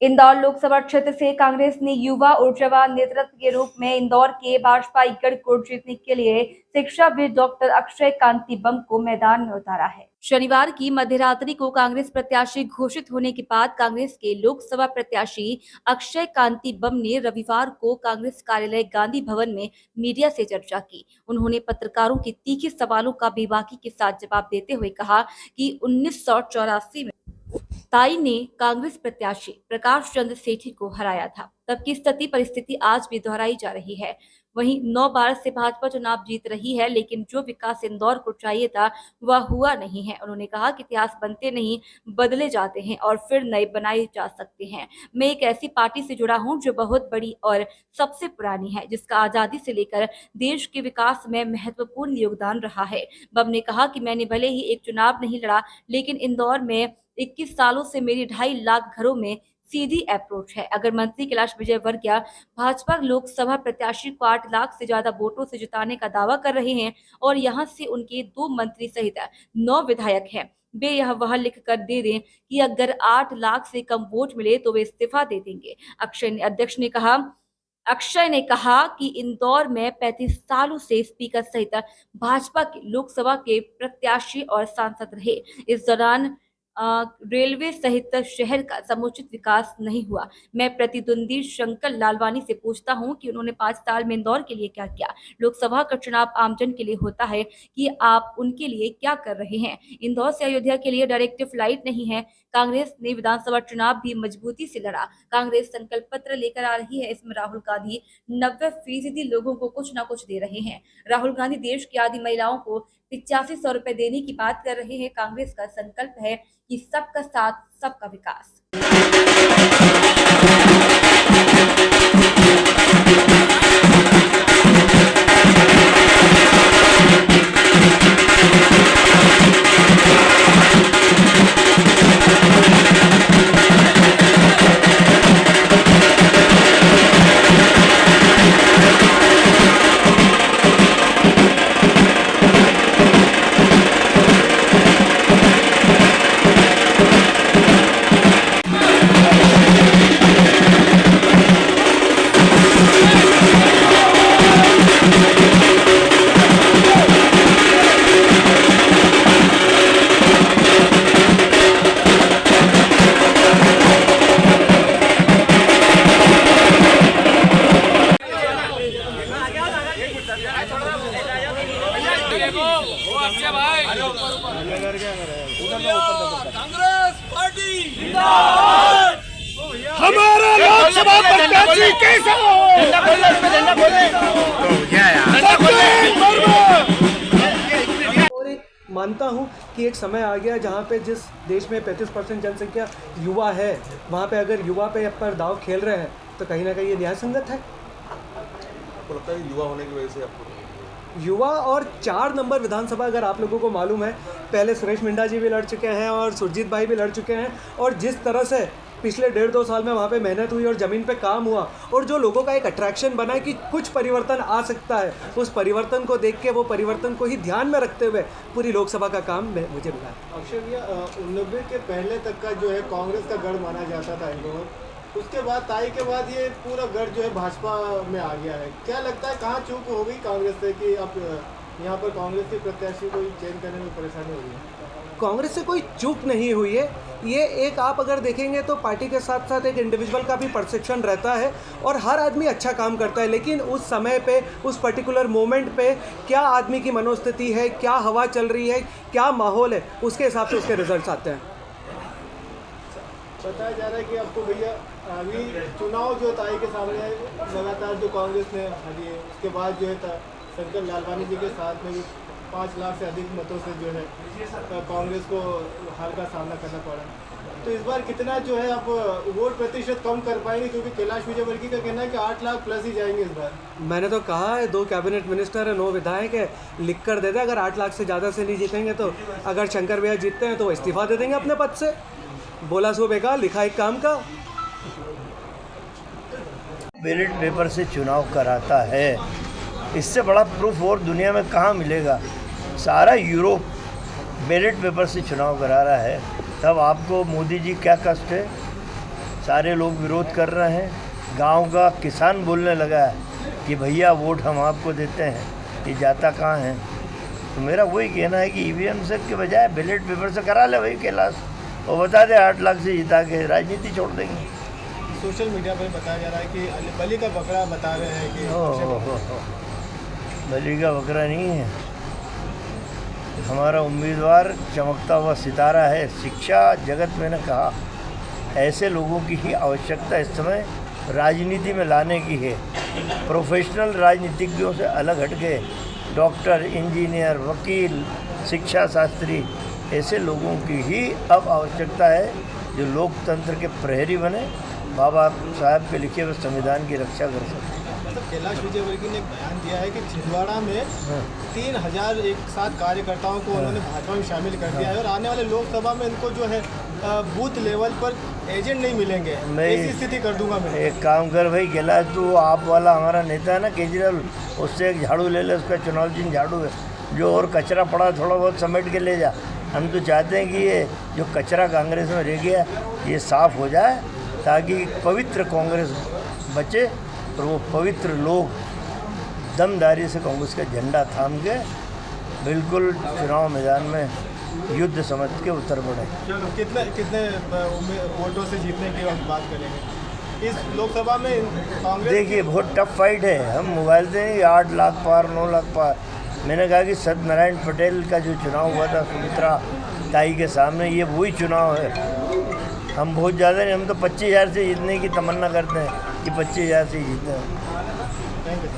इंदौर लोकसभा क्षेत्र से कांग्रेस ने युवा ऊर्जावान नेतृत्व के रूप में इंदौर के भाजपा गढ़ को जीतने के लिए शिक्षाविद डॉक्टर अक्षय कांति बम को मैदान में उतारा है। शनिवार की मध्यरात्रि को कांग्रेस प्रत्याशी घोषित होने के बाद कांग्रेस के लोकसभा प्रत्याशी अक्षय कांति बम ने रविवार को कांग्रेस कार्यालय गांधी भवन में मीडिया से चर्चा की। उन्होंने पत्रकारों के तीखे सवालों का बेबाकी के साथ जवाब देते हुए कहा कि 1984 में ताई ने कांग्रेस प्रत्याशी प्रकाश चंद्र सेठी को हराया था। तब की स्थिति परिस्थिति आज भी दोहराई जा रही है। वहीं 9 बार से भाजपा चुनाव जीत रही है, लेकिन जो विकास इंदौर को चाहिए था वह हुआ नहीं है। उन्होंने कहा कि इतिहास बनते नहीं बदले जाते हैं और फिर नए बनाए जा सकते हैं। मैं एक ऐसी पार्टी से जुड़ा हूं जो बहुत बड़ी और सबसे पुरानी है, जिसका आजादी से लेकर देश के विकास में महत्वपूर्ण योगदान रहा है। बम ने कहा कि मैंने भले ही एक चुनाव नहीं लड़ा, लेकिन इंदौर में 21 सालों से मेरी 2.5 लाख घरों में सीधी अप्रोच है। अगर मंत्री कैलाश विजयवर्गीय भाजपा लोकसभा प्रत्याशी को 8 लाख से ज्यादा वोटों से जिताने का दावा कर रहे हैं और यहां से उनके 2 मंत्री सहित 9 विधायक हैं, वे यह वह लिख कर दे दें कि अगर 8 लाख से कम वोट मिले तो वे इस्तीफा दे देंगे। अक्षय ने कहा कि इंदौर में 35 सालों से स्पीकर सहित भाजपा के लोकसभा के प्रत्याशी और सांसद रहे। इस दौरान रेलवे सहित शहर का समुचित विकास नहीं हुआ। मैं प्रतिद्वंदी शंकर लालवानी से पूछता हूं कि उन्होंने 5 साल में इंदौर के लिए क्या किया। लोकसभा का चुनाव आमजन के लिए होता है कि आप उनके लिए क्या कर रहे हैं। इंदौर से अयोध्या के लिए डायरेक्ट फ्लाइट नहीं है। कांग्रेस ने विधानसभा चुनाव भी मजबूती से लड़ा। कांग्रेस संकल्प पत्र लेकर आ रही है, इसमें राहुल गांधी 90% लोगों को कुछ ना कुछ दे रहे हैं। राहुल गांधी देश की आधी महिलाओं को 8500 रुपए देने की बात कर रहे हैं। कांग्रेस का संकल्प है कि सबका साथ सबका विकास। कांग्रेस पार्टी जिंदाबाद। हमारा लोकसभा प्रत्याशी कैसा हो? और एक मानता हूँ कि एक समय आ गया जहाँ पे जिस देश में 35% जनसंख्या युवा है, वहाँ पे अगर युवा पे पर दाव खेल रहे हैं तो कहीं ना कहीं ये न्याय संगत है। आपको लगता है युवा होने की वजह से आपको युवा और 4 नंबर विधानसभा, अगर आप लोगों को मालूम है, पहले सुरेश मिंडा जी भी लड़ चुके हैं और सुरजीत भाई भी लड़ चुके हैं, और जिस तरह से पिछले 1.5-2 साल में वहाँ पे मेहनत हुई और ज़मीन पे काम हुआ और जो लोगों का एक अट्रैक्शन बना कि कुछ परिवर्तन आ सकता है, उस परिवर्तन को देख के, वो परिवर्तन को ही ध्यान में रखते हुए पूरी लोकसभा का काम मुझे मिला। अक्षय भैया, 90 के पहले तक का जो है कांग्रेस का गढ़ माना जाता था इंदौर, उसके बाद ताई के बाद ये पूरा गढ़ जो है भाजपा में आ गया है। क्या लगता है कहाँ चूक हो गई कांग्रेस से कि अब यहाँ पर कांग्रेस के प्रत्याशी को चयन करने में परेशानी हो रही है? कांग्रेस से कोई चूक नहीं हुई है। ये एक आप अगर देखेंगे तो पार्टी के साथ साथ एक इंडिविजुअल का भी परसेप्शन रहता है और हर आदमी अच्छा काम करता है, लेकिन उस समय पे, उस पर्टिकुलर मोमेंट पे क्या आदमी की मनोस्थिति है, क्या हवा चल रही है, क्या माहौल है, उसके हिसाब से उसके रिजल्ट्स आते हैं। बताया जा रहा है कि आपको भैया अभी चुनाव जो ताई के सामने है, लगातार जो कांग्रेस ने हारी है, उसके बाद जो है शंकर लालवानी जी के साथ में 5 लाख से अधिक मतों से जो है कांग्रेस को हार का सामना करना पड़ा। तो इस बार कितना जो है आप वोट प्रतिशत कम कर पाएंगे, क्योंकि कैलाश विजयवर्गीय का कहना है कि 8 लाख प्लस ही जाएंगे इस बार। मैंने तो कहा है 2 कैबिनेट मिनिस्टर है, 9 विधायक है, लिख कर दे दे। अगर 8 लाख से ज़्यादा से नहीं जीतेंगे तो अगर शंकर भैया जीतते हैं तो वो इस्तीफा दे देंगे अपने पद से। बोला सो बेकार, लिखा एक काम का। बैलेट पेपर से चुनाव कराता है, इससे बड़ा प्रूफ और दुनिया में कहाँ मिलेगा। सारा यूरोप बैलेट पेपर से चुनाव करा रहा है, तब आपको मोदी जी क्या कष्ट है। सारे लोग विरोध कर रहे हैं। गांव का किसान बोलने लगा है कि भैया वोट हम आपको देते हैं, ये जाता कहाँ है। तो मेरा वही कहना है कि ईवीएम से के बजाय बैलेट पेपर से करा ले भाई कैलाश, और बता दे 8 लाख से जिता के राजनीति छोड़ देंगे। सोशल मीडिया पर बताया जा रहा है कि बलि का बकरा बता रहे हैं कि बलि का बकरा नहीं है, हमारा उम्मीदवार चमकता हुआ सितारा है। शिक्षा जगत में ने कहा ऐसे लोगों की ही आवश्यकता इस समय राजनीति में लाने की है। प्रोफेशनल राजनीतिज्ञों से अलग हटके डॉक्टर, इंजीनियर, वकील, शिक्षा शास्त्री, ऐसे लोगों की ही अब आवश्यकता है जो लोकतंत्र के प्रहरी बने, बाबा साहब के लिखे हुए संविधान की रक्षा कर सकें। मतलब कैलाश विजयवर्गीय ने एक बयान दिया है कि छिंदवाड़ा में 3000 एक साथ कार्यकर्ताओं को उन्होंने भाजपा में शामिल कर दिया है और आने वाले लोकसभा में इनको जो है बूथ लेवल पर एजेंट नहीं मिलेंगे, ऐसी स्थिति कर दूंगा मैं। एक काम कर भाई कैलाश, तू आप वाला हमारा नेता है ना केजरीवाल, उससे एक झाड़ू ले ले, उसका चुनाव चिन्ह झाड़ू है, जो और कचरा पड़ा थोड़ा बहुत समेट के ले जा। हम तो चाहते हैं कि ये जो कचरा कांग्रेस में रह गया ये साफ़ हो जाए, ताकि पवित्र कांग्रेस बचे और वो पवित्र लोग दमदारी से कांग्रेस का झंडा थाम के बिल्कुल चुनाव मैदान में युद्ध समझ के उतर पड़े। कितने वोटों से जीतने की हम बात करेंगे इस लोकसभा में कांग्रेस? देखिए बहुत टफ फाइट है। हम मोबाइल से 8 लाख पार 9 लाख पार। मैंने कहा कि सत्यनारायण पटेल का जो चुनाव हुआ था सुमित्रा ताई के सामने, ये वही चुनाव है। हम बहुत ज़्यादा नहीं, हम तो 25,000 से जीतने की तमन्ना करते हैं कि 25,000 से जीतते हैं। Thank you.